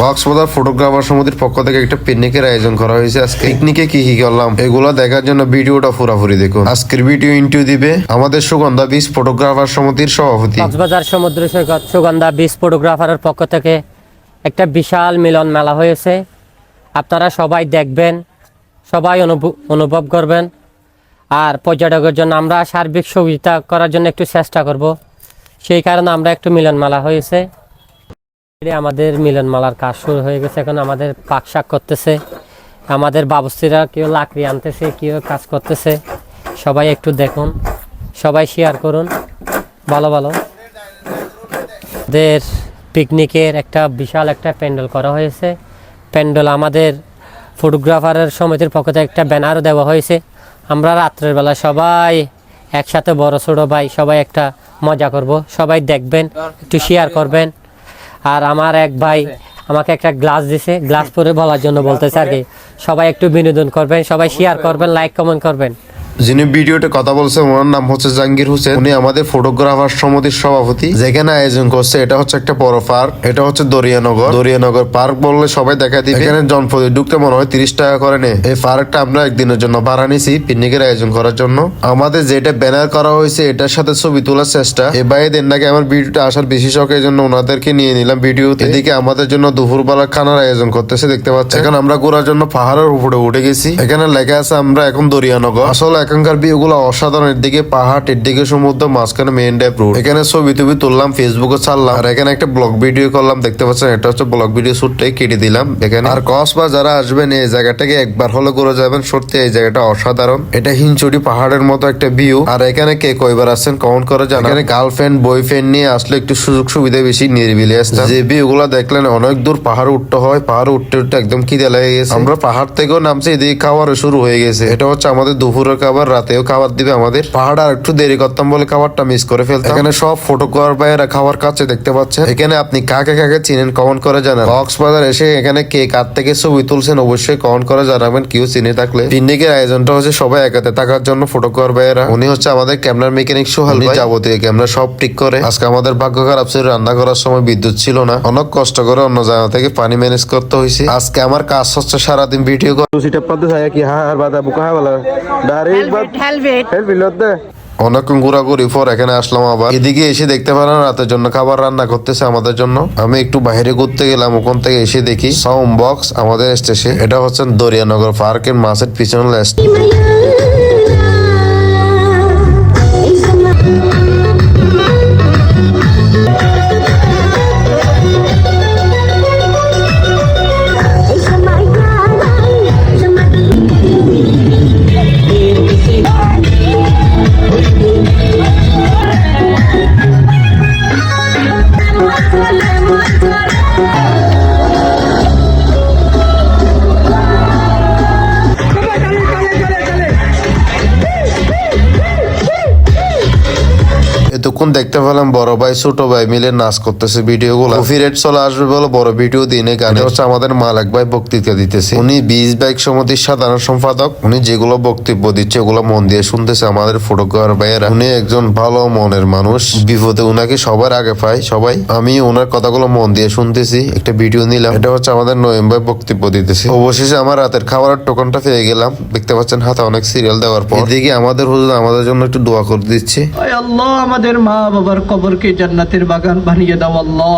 Cox's Bazar photographer সমিতির পক্ষ থেকে একটা পিকনিকের আয়োজন করা হয়েছে। আজকে পিকনিকে কি কি করলাম এগুলো দেখার জন্য ভিডিওটা পুরোপুরি দেখুন। আজকের ভিডিও ইন্টারভিউ দিবে আমাদের সুগন্ধা বিচ ফটোগ্রাফার সমিতির সভাপতি। কক্সবাজার সমুদ্র সৈকত সুগন্ধা বিচ ফটোগ্রাফারের পক্ষ থেকে একটা বিশাল মিলন মেলা হয়েছে। আপনারা সবাই দেখবেন, সবাই অনুভব করবেন। আর পর্যটকের জন্য আমরা সার্বিক সুবিধা করার জন্য একটু চেষ্টা করব, সেই কারণে আমরা একটু মিলন মেলা হয়েছে। আমাদের মিলন মেলার কাজ শুরু হয়ে গেছে। এখন আমাদের পাক শাক করতেছে, আমাদের বাবুস্তিরা কেউ লাকড়ি আনতেছে, কেউ কাজ করতেছে। সবাই একটু দেখুন, সবাই শেয়ার করুন। ভালো ভালো আমাদের পিকনিকের একটা বিশাল একটা প্যান্ডেল করা হয়েছে। প্যান্ডেল আমাদের ফটোগ্রাফারের সমিতির পক্ষ থেকে একটা ব্যানারও দেওয়া হয়েছে। আমরা রাত্রের বেলা সবাই একসাথে বড় ছোটো ভাই সবাই একটা মজা করব। সবাই দেখবেন, একটু শেয়ার করবেন। আর আমার এক ভাই আমাকে একটা গ্লাস দিছে, গ্লাস পরে বলার জন্য বলতেছে আর কি। সবাই একটু বিনোদন করবেন, সবাই শেয়ার করবেন, লাইক কমেন্ট করবেন। যিনি ভিডিওতে কথা বলছেন ওনার নাম হচ্ছে জাহাঙ্গীর হোসেন। উনি আমাদের ফটোগ্রাফার সমিতির সভাপতি। যেখানে আয়োজন করছে এটা হচ্ছে একটা বড় পার্ক, এটা হচ্ছে দরিয়ানগর পার্ক বললে সবাই দেখা দিবে। এখানে জনপ্রতি ঢুকতে মনে হয় 30 টাকা করে নেয়। এই পার্কটা আমরা একদিনের জন্য ভাড়া নিছি পিকনিকের আয়োজন করার জন্য। আমাদের যেটা ব্যানার করা হয়েছে এটার সাথে ছবি তোলার চেষ্টা। এ বাইরে নাকি আমার ভিডিওটা আসার বেশি শখ, এই জন্য ওনাদেরকে নিয়ে নিলাম ভিডিও। এদিকে আমাদের জন্য দুপুরবেলা খানার আয়োজন করতেছে দেখতে পাচ্ছি। এখন আমরা ঘোরার জন্য পাহাড়ের উপরে উঠে গেছি। এখানে লেখা আছে আমরা এখন দরিয়ানগর। আসলে এখানকার ভিউ গুলো অসাধারণ। এর দিকে পাহাড়, এর দিকে সমুদ্র, মাঝখানে মেইন ড্রাইভ রোড। এখানে ছবি টবি তুললাম, ফেসবুকে ছাড়লাম। আর এখানে একটা ব্লগ ভিডিও করলাম দেখতে পাচ্ছেন। এটা হচ্ছে ব্লগ ভিডিও শুটটাই কেটে দিলাম এখানে। আর কক্সবাজার যারা আসবেন এই জায়গাটাকে একবার হলে ঘুরে যাবেন। সত্যি এই জায়গাটা অসাধারণ। এটা হিঞ্চুড়ি পাহাড়ের মতো একটা ভিউ। আর এখানে কে কয়বার আসছেন কমেন্ট করে জানান। এখানে গার্লফ্রেন্ড বয়ফ্রেন্ড নিয়ে আসলে একটু সুযোগ সুবিধা বেশি, নিরিবিলি আসতে। যে ভিউ গুলা দেখলেন অনেক দূর পাহাড় উঠতে হয়। পাহাড় উঠতে উঠতে একদম খিদে লেগে গেছে। আমরা পাহাড় থেকেও নামছি, এদিকে খাওয়ার শুরু হয়ে গেছে। এটা হচ্ছে আমাদের দুপুরের খাবার, রাতেও খাবার দিবে আমাদের। পাহাড় আর একটু দেরি করতাম বলে খাবারটা মিস করে ফেলতাম। এখানে সব ফটোগ্রাফার ভাইয়েরা খাবার কাছে দেখতে পাচ্ছেন। এখানে আপনি কাকে কাকে চিনেন কমেন্ট করে জানান। কক্সবাজার এসে এখানে কে কার থেকে ছবি তুলছেন অবশ্যই কমেন্ট করে জানাবেন, কেউ চিনে থাকলে। পিকনিকের আয়োজনটা হচ্ছে সবাই একাতে থাকার জন্য ফটোগ্রাফার ভাইয়েরা। উনি হচ্ছে আমাদের ক্যামেরার মেকানিক সোহাল ভাই, যাবতীয় ক্যামেরা সব ঠিক করে। আজকে আমাদের ভাগ্য খারাপ ছিল, রান্না করার সময় বিদ্যুৎ ছিল না। অনেক কষ্ট করে অন্য জায়গা থেকে পানি ম্যানেজ করতে হয়েছে। আজকে আমার কাজ হচ্ছে সারাদিন ভিডিও করে। অনেকক্ষণ ঘোরাঘুরি পর এখানে আসলাম আবার। এদিকে এসে দেখতে পেলাম রাতের জন্য খাবার রান্না করতেছে আমাদের জন্য। আমি একটু বাইরে ঘুরতে গেলাম, ওখান থেকে এসে দেখি সাউন্ড বক্স আমাদের স্টেশন। এটা হচ্ছে দরিয়ানগর পার্কের মাছের পিছনে। এতক্ষণ দেখতে পেলাম বড় ভাই ছোট ভাই মিলে নাচ করতেছে। ভিডিও গুলো রেট চলে আসবে বলে বড় ভিডিও দিনে গানে হচ্ছে আমাদের মালিক ভাই বক্তৃতা দিতেছে। উনি বিচ বাইক সমিতির সাধারণ সম্পাদক। উনি যেগুলো বক্তব্য দিচ্ছে ওগুলো মন দিয়ে শুনতেছে আমাদের ফটোগ্রাফার ভাইয়েরা। উনি একজন ভালো মনের মানুষ, বিপদে উনাকে সবার আগে পায় সবাই। আমি ওনার কথাগুলো মন দিয়ে শুনতেছি, একটা ভিডিও নিলাম। এটা হচ্ছে আমাদের নভেম্বর বক্তব্য দিতেছে। অবশেষে আমার রাতের খাবারের টোকনটা পেয়ে গেলাম। দেখতে পাচ্ছেন হাতে অনেক সিরিয়াল দেওয়ার পর। এদিকে আমাদের হুজুর আমাদের জন্য একটু দোয়া করে দিচ্ছে। আল্লাহ আমাদের মা বাবার কবরকে জান্নাতের বাগান বানিয়ে দাও আল্লাহ।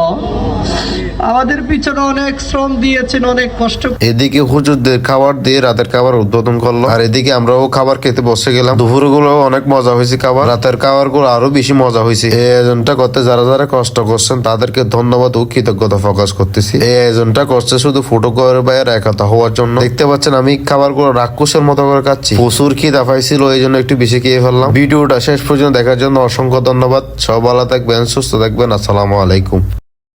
আমাদের পিছনে অনেক শ্রম দিয়েছেন, অনেক কষ্ট। এদিকে হুজুরদের খাবার দিয়ে রাতের খাবার উদ্বোধন করলো। আর এদিকে আমরাও খাবার খেতে বসে গেলাম। দুপুর গুলো অনেক মজা হয়েছে খাবার, রাতের খাবার গুলো আরো বেশি মজা হয়েছে। এই আয়োজনটা করতে যারা যারা কষ্ট করছেন তাদেরকে ধন্যবাদ ও কৃতজ্ঞতা প্রকাশ করতেছি। এই আয়োজনটা করছে শুধু ফটোগ্রাফার ভাইয়ের একাতা হওয়ার জন্য। দেখতে পাচ্ছেন আমি খাবার গুলো রাক্ষসের মতো করে খাচ্ছি। প্রচুর খিদা পাইছিল, এই জন্য একটু বেশি খেয়ে ফেললাম। ভিডিওটা শেষ পর্যন্ত দেখার জন্য অসংখ্য ধন্যবাদ। সব ভালো থাকবেন, সুস্থ থাকবেন। আসসালামু আলাইকুম।